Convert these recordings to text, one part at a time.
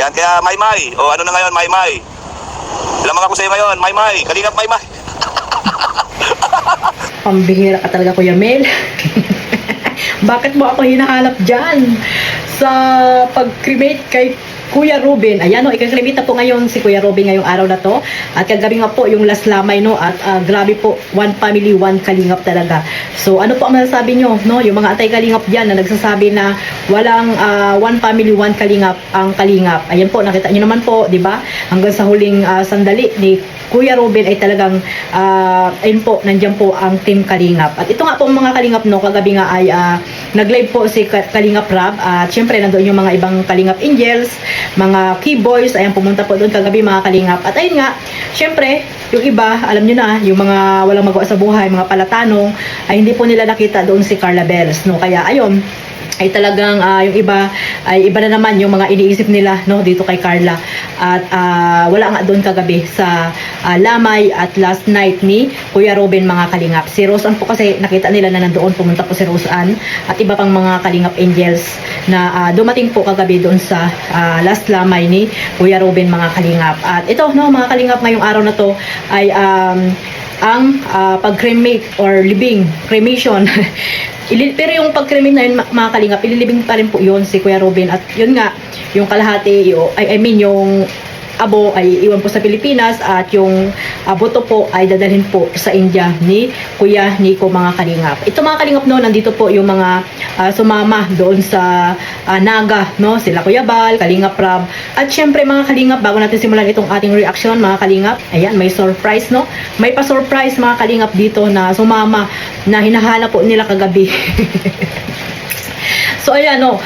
Yan, kaya Maymay. O ano na ngayon, Maymay? Lamang ako sa iyo ngayon, Maymay. Kalingap, Maymay. Pambihira ka talaga, Kuya Mel. Bakit mo ako hinahanap dyan sa pag-cremate kay Kuya Ruben? Ayan, no, ikakremate na po ngayon si Kuya Ruben ngayong araw na to. At kagabi nga po yung last lamay, no? At grabe po, one family, one kalingap talaga. So, ano po ang masasabi nyo, no? Yung mga antay-kalingap dyan na nagsasabi na walang one family, one kalingap ang kalingap. Ayan po, nakita nyo naman po, di ba? Hanggang sa huling sandali ni Kuya Ruben ay talagang ayun po, nandiyan po ang team Kalingap. At ito nga po mga Kalingap, no, kagabi nga ay nag-live po si Kalingap Rab at syempre nandoon yung mga ibang Kalingap Angels, mga key boys, ayan pumunta po doon kagabi mga Kalingap. At ayun nga, syempre yung iba, alam nyo na, yung mga walang magawa sa buhay, mga palatanong, ay hindi po nila nakita doon si Carla Bells, no, kaya ayun, ay talagang yung iba ay iba na naman yung mga iniisip nila, no, dito kay Carla. At wala nga doon kagabi sa lamay at last night ni Kuya Ruben mga Kalingap. Si Roseanne po kasi nakita nila na nandoon, pumunta po si Roseanne at iba pang mga Kalingap Angels na dumating po kagabi doon sa last lamay ni Kuya Ruben mga Kalingap. At ito, no, mga Kalingap, ngayong araw na to ay ang pag-cremate or libing, cremation. Pero yung pag-cremate na yun, mga Kalingap, ililibing pa rin po yun si Kuya Ruben. At yun nga, yung kalahati, I mean yung abo ay iwan po sa Pilipinas at yung buto po ay dadalhin po sa India ni Kuya Nico mga Kalingap. Ito mga Kalingap, no, nandito po yung mga sumama doon sa Naga, no, sila Kuya Bal, Kalingap Rab. At syempre mga Kalingap, bago natin simulan itong ating reaction mga Kalingap, ayan, may surprise, no, may pa-surprise mga Kalingap dito na sumama na hinahanap po nila kagabi. So ayan, no,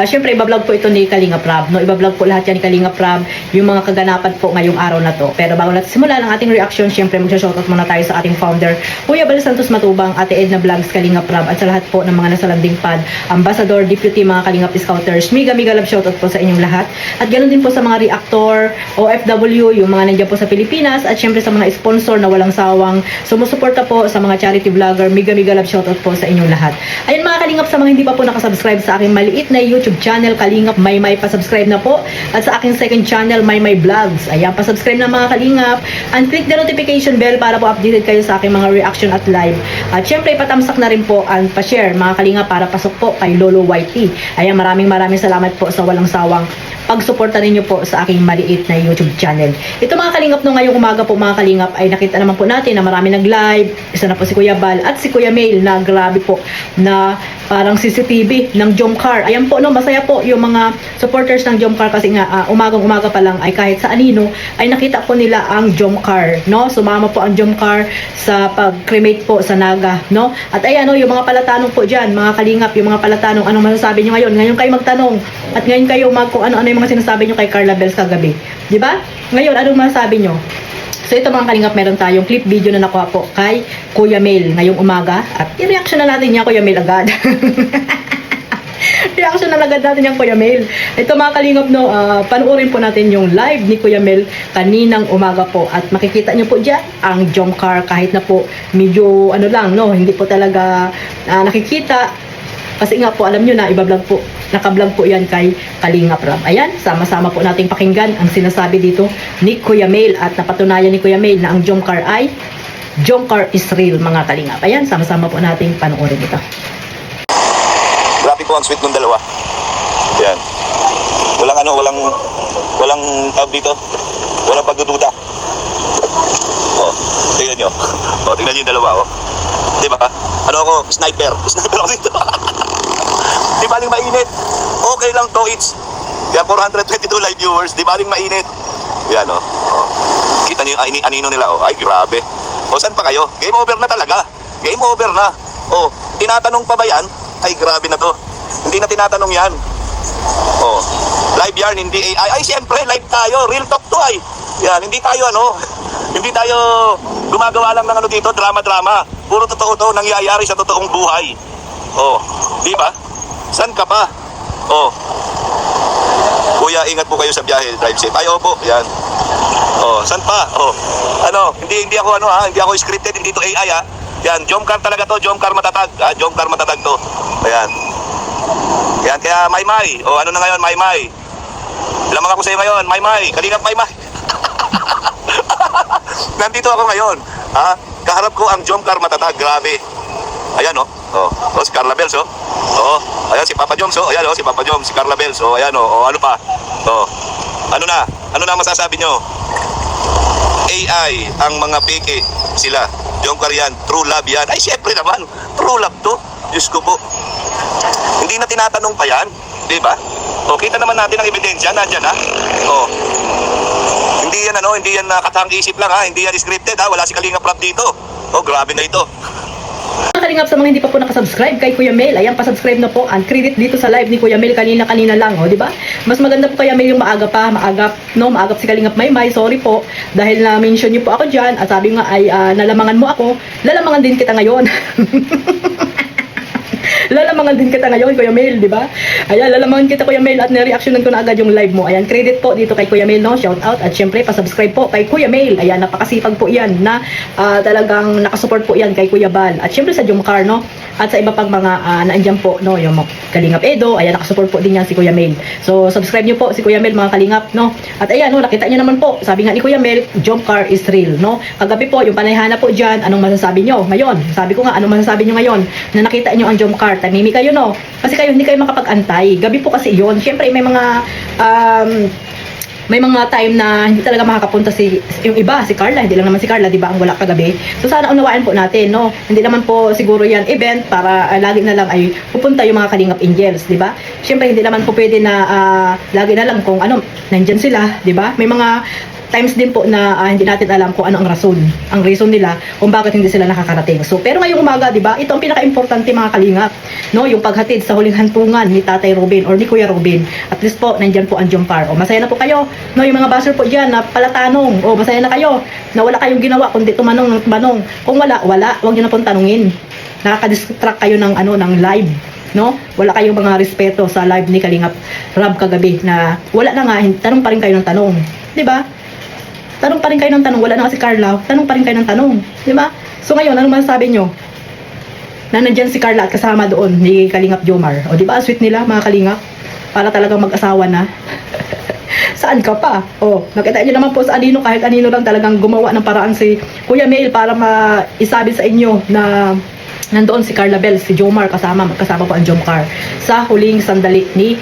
syempre ibablog po ito ni Kalingap Rab, no, ibablog po lahat yan ni Kalingap Rab, yung mga kaganapan po ngayong araw na to. Pero bago natin simulan ang ating reaction, syempre magsha-shoutout muna tayo sa ating founder, Kuya Bal Santos Matubang, Ate Edna Vlogs, Kalingap Rab, at sa lahat po ng mga nasa landing pad, Ambassador, Deputy, mga Kalingap Scouters, mega love shoutout po sa inyong lahat. At ganoon din po sa mga reactor, OFW, yung mga nandiyan po sa Pilipinas, at syempre sa mga sponsor na walang sawang sumusuporta po sa mga charity vlogger, mega love shoutout po sa inyong lahat. Ayun mga Kalingap, sa mga hindi pa po nakasubscribe sa aking maliit na YouTube channel, Kalingap Maymay, pa-subscribe na po. At sa aking second channel, Maymay Vlogs, ayan, pa-subscribe na mga Kalingap. And click the notification bell para po updated kayo sa aking mga reaction at live. At syempre, patamsak na rin po and pa-share mga Kalingap para pasok po kay Lolo YT. Ayan, maraming salamat po sa walang sawang pagsuporta ninyo po sa aking maliit na YouTube channel. Ito mga Kalingap, no, ngayong umaga po mga Kalingap ay nakita naman po natin na marami nag-live. Isa na po si Kuya Bal at si Kuya Mail na grabe po na parang CCTV ng Jomcar. Ayan po, no, masaya po yung mga supporters ng Jomcar kasi nga umagang-umaga pa lang ay kahit sa anino ay nakita po nila ang Jomcar, no? Sumama po ang Jomcar sa pag-cremate po sa Naga, no? At ayan, no, yung mga palatanong po diyan, mga Kalingap, yung mga palatanong, anong masasabi niyo ngayon? Ngayon kayo magtanong at ngayon kayo kung ano-ano yung mga sinasabi niyo kay Carla Bells kagabi. 'Di ba? Ngayon anong masasabi niyo? So ito mga Kalingap, meron tayong clip video na nakuha po kay Kuya Mail ngayong umaga at i-reaction na natin niya Kuya Mail agad. Reaction na agad natin yung Kuya Mail. Ito mga Kalingap, no, panoorin po natin yung live ni Kuya Mail kaninang umaga po at makikita nyo po dyan ang Jomcar kahit na po medyo ano lang, no, hindi po talaga nakikita kasi nga po alam nyo na ibablog po, nakablog po yan kay Kalingap Rab. Ayan, sama-sama po nating pakinggan ang sinasabi dito ni Kuya Mail at napatunayan ni Kuya Mail na ang Jomcar ay Jomcar is real mga Kalingap. Ayan, sama-sama po nating panoorin ito. Grabe po ang sweet ng dalawa. Yan. Walang tawag dito. Walang pagdududa. Oh, tingnan nyo. Oh, tingnan nyo yung dalawa, oh. Di ba? Ano ako? Sniper. Sniper ako dito. Di baling mainit. Okay lang to, it's yan, 422 live viewers. Di baling mainit. Yan, oh. Oh. Kita nyo yung anino nila, oh. Ay, grabe. O, saan pa kayo? Game over na talaga. Game over na. Oh, tinatanong pa ba yan? Ay, grabe na to. Hindi na tinatanong yan. Oh, live yarn, hindi AI. Ay, siyempre, live tayo. Real talk to, ay. Yan, hindi tayo, ano, hindi tayo gumagawa lang ng ano dito, drama-drama. Puro totoo to, nangyayari sa totoong buhay. Oh, di ba? San ka pa? Oh, kuya, ingat po kayo sa biyahe. Drive safe. Ay, opo, yan. Oh, san pa? Oh, ano, hindi ako, ano, ha? Hindi ako scripted, hindi to AI, ha? Yan, Jomcar talaga to, Jomcar matatag. Jomcar matatag to. Ayan. Yan, kaya Maymay. O ano na ngayon, Maymay? Lamang ako sa iyo ngayon, Maymay, Kalingap Maymay. Nandito ako ngayon. Ha? Kaharap ko ang Jomcar matatag, grabe. Ayan oh. Oh, si Carla Bells oh. Oh, ayan si Papa Joms oh. Ayan oh, si Papa Joms, si Carla Bells oh. Ayan oh, ano pa? Oh. Ano na? Ano na masasabi nyo? AI ang mga peke sila. Jomcar yan, true love yan. Ay, syempre naman, true love to. Diyos ko po. Hindi na tinatanong pa yan. Diba? O, kita naman natin ang ebidensya. Nandyan ha. O. Hindi yan hindi yan katang isip lang ha. Hindi yan scripted ha. Wala si Kalingap Rap dito. O, grabe na ito. Mga kalingap, sa mga hindi pa po nakasubscribe kay Kuya Mel, ayan, pasubscribe na po. Ang credit dito sa live ni Kuya Mel kanina lang, di ba? Mas maganda po Kuya Mel yung maagap si Kalingap Maymay. Sorry po, dahil na-mention niyo po ako dyan, at sabi nga ay nalamangan mo ako, lalamangan din kita ngayon. Lalamangan din kita ngayon, Kuya Mel, di ba? Ayan, lalamangan kita, Kuya Mel, at na-reactionan ko na agad yung live mo. Ayan, credit po dito kay Kuya Mel, no? Shout out, at syempre, pasubscribe po kay Kuya Mel. Ayan, napakasipag po yan na talagang nakasupport po yan kay Kuya Bal. At syempre sa Jomcar, no? At sa iba pang mga naandyan po, no? Yung Kalingap Edo, ayan, nakasupport po din yan si Kuya Mel. So, subscribe nyo po si Kuya Mel, mga Kalingap, no? At ayan, no, nakita nyo naman po, sabi nga ni Kuya Mel, Jomcar is real, no? Kagabi po, yung panayhana po dyan, anong masasabi nyo ngayon? Sabi ko nga, anong masasabi nyo ngayon na nakita nyo ang Jomcar? Tahimik kayo, no? Kasi kayo hindi kayo makapag-antay. Gabi po kasi yon. Siyempre may mga time na hindi talaga makakapunta yung iba, si Carla, hindi lang naman si Carla, di ba, ang wala kagabi. So sana unawain po natin, no? Hindi naman po siguro yan event para lagi na lang ay pupunta yung mga Kalingap Angels, di ba? Siyempre hindi naman po pwede na lagi na lang kung ano, nandyan sila, di ba? May mga times din po na hindi natin alam kung ano ang reason nila kung bakit hindi sila nakakarating. So, pero ngayong umaga, di ba, ito ang pinaka-importante mga Kalingap, no? Yung paghatid sa huling hantungan ni Tatay Robin or ni Kuya Robin. At least po, nandyan po ang Jomcar. O, masaya na po kayo, no? Yung mga buzzer po dyan na palatanong, o, masaya na kayo na wala kayong ginawa kundi tumanong ng tumanong. Kung wala, huwag nyo na pong tanungin. Nakaka-distract kayo ng live, no? Wala kayong mga respeto sa live ni Kalingap Rab kagabi na wala na nga, tanong pa rin kayo ng tanong, di ba? Tanong pa rin kayo ng tanong, wala na kasi Carla, tanong pa rin kayo ng tanong, di ba? So ngayon, anong masasabi nyo? Na nandyan si Carla at kasama doon ni Kalingap Jomar. O di ba, sweet nila mga Kalingap? Para talagang mag-asawa na. Saan ka pa? O, nakita nyo naman po sa anino, kahit anino lang talagang gumawa ng paraan si Kuya Mel para maisabi sa inyo na nandoon si Carla Bell, si Jomar, kasama po ang Jomcar sa huling sandali ni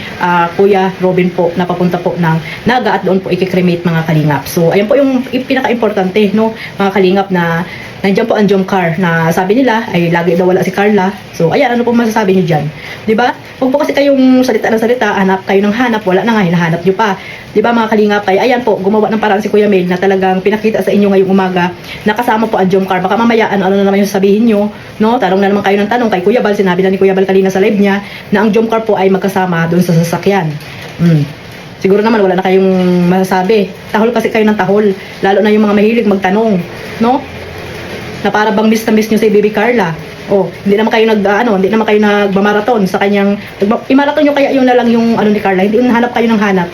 Kuya Robin po, na papunta po ng Naga at doon po i-cremate mga Kalingap. So, ayan po yung pinaka-importante, no, mga Kalingap, na nandiyan po ang Jomcar na sabi nila ay lagi daw wala si Carla. So, ayan, ano po masasabi niyo dyan? Di ba? Huwag po kasi kayong salita ng salita, hanap kayo ng hanap, wala na nga, hinahanap nyo pa. Di ba mga Kalingap? Ay, ayan po, gumawa ng paraan si Kuya Mel na talagang pinakita sa inyo ngayong umaga na kasama po ang Jomcar. Baka mamaya, ano na naman yung sabihin nyo, no? Tanong na naman kayo ng tanong kay Kuya Bal. Sinabi na ni Kuya Bal kanina sa live niya na ang Jomcar po ay magkasama doon sa sasakyan. Siguro naman wala na kayong masasabi. Tahol kasi kayo ng tahol. Lalo na yung mga mahilig magtanong, no? Na para bang miss na miss nyo si Baby Carla. Oh, hindi naman kayo hindi naman kayo nagmamarathon sa kanyang i-marathon nyo kaya yung na lang yung ni Carla. Hindi hanap kayo ng hanap.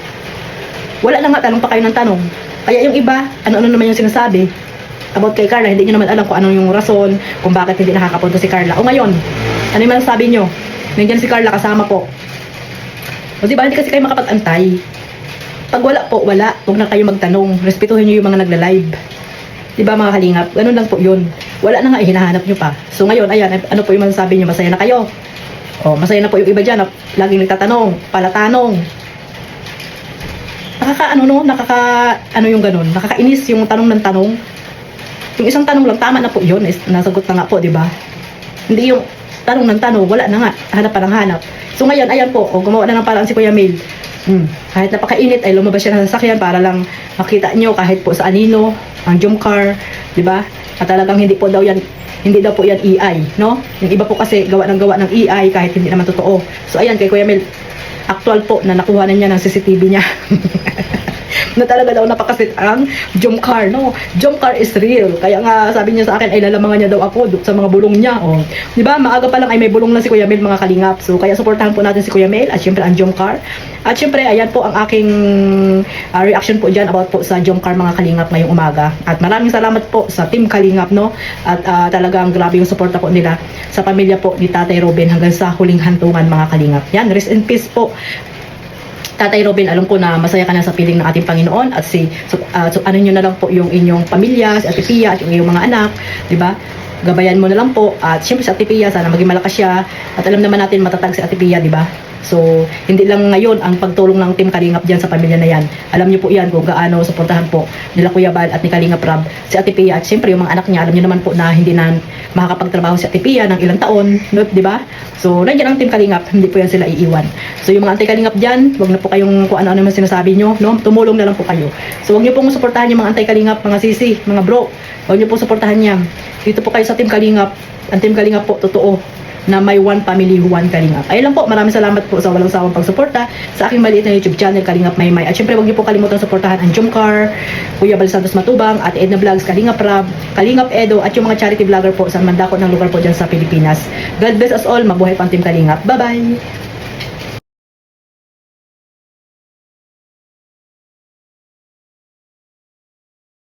Wala na nga, tanong pa kayo ng tanong. Kaya yung iba, ano naman yung sinasabi about kay Carla, hindi nyo naman alam kung ano yung rason kung bakit hindi nakakapunta si Carla. O ngayon, ano yung sabi nyo? Nandiyan si Carla kasama po. O diba, hindi kasi kayo makapag-antay. Pag wala po, wala. Huwag na kayo magtanong. Respetuhin nyo yung mga nagla-live. Diba mga Kalingap? Ganun lang po yun. Wala na nga, hinahanap nyo pa. So ngayon, ayan, ano po yung masasabi nyo? Masaya na kayo. O, masaya na po yung iba dyan na laging nagtatanong, palatanong. Yung ganun, nakakainis yung tanong ng tanong. Yung isang tanong lang, tama na po yun, nasagot na nga po, di ba? Hindi yung tanong ng tanong, wala na nga, hanap pa ng hanap. So ngayon, ayan po, gumawa na ng paraan si Kuya Mel. Kahit napakainit, ay lumabas siya ng sasakyan para lang makita nyo kahit po sa anino, ang Jomcar, di ba? At talagang hindi daw po yan EI, no? Yung iba po kasi gawa ng EI kahit hindi naman totoo. So ayan, kay Kuya Mel, actual po na nakuha na niya ng CCTV niya. Na talaga daw napakasit ang Jomcar, no? Jomcar is real. Kaya nga sabi niya sa akin ay lalamangan niya daw ako sa mga bulong niya. Oh. 'Di ba? Maaga pa lang ay may bulong na si Kuya Mel mga Kalingap. So kaya suportahan po natin si Kuya Mel at syempre ang Jomcar. At syempre ayan po ang aking reaction po diyan about po sa Jomcar mga Kalingap ngayong umaga. At maraming salamat po sa Team Kalingap, no? At talagang grabe yung suporta po nila sa pamilya po ni Tatay Robin hanggang sa huling hantungan mga Kalingap. Yan, rest in peace po Tatay Robin, alam ko na masaya ka na sa piling ng ating Panginoon at so ano nyo na lang po yung inyong pamilya, si Ate Pia at yung iyong mga anak, di ba? Gabayan mo na lang po at syempre si Ate Pia, sana maging malakas siya at alam naman natin matatag si Ate Pia, di ba? So, hindi lang ngayon ang pagtulong ng Team Kalingap dyan sa pamilya na yan. Alam niyo po yan kung gaano suportahan po nila Kuya Bal at ni Kalingap Rab si Ate Pia at syempre yung mga anak niya, alam niyo naman po na hindi na makakapagtrabaho si Ate Pia ng ilang taon, no, di ba? So, nandiyan ang Team Kalingap, hindi po yan sila iiwan. So, yung mga anti-Kalingap dyan, wag na po kayong kung ano-ano naman sinasabi nyo, no? Tumulong na lang po kayo. So, wag niyo pong suportahan yung mga anti-Kalingap, mga sisi, mga bro. Wag niyo pong suportahan yan. Dito po kayo sa Team Kalingap. Ang Team Kalingap po, totoo na may one family, one Kalingap. Ayun lang po, maraming salamat po sa walang sawang pagsuporta sa aking maliit na YouTube channel, Kalingap Maymay. At syempre, huwag niyo po kalimutan suportahan ang Jumcar, Kuya Bal Santos Matubang, at Edna Vlogs, Kalingap Rab, Kalingap Edo, at yung mga charity vlogger po sa mandako ng lugar po dyan sa Pilipinas. God bless us all, mabuhay pa ang Team Kalingap. Bye-bye!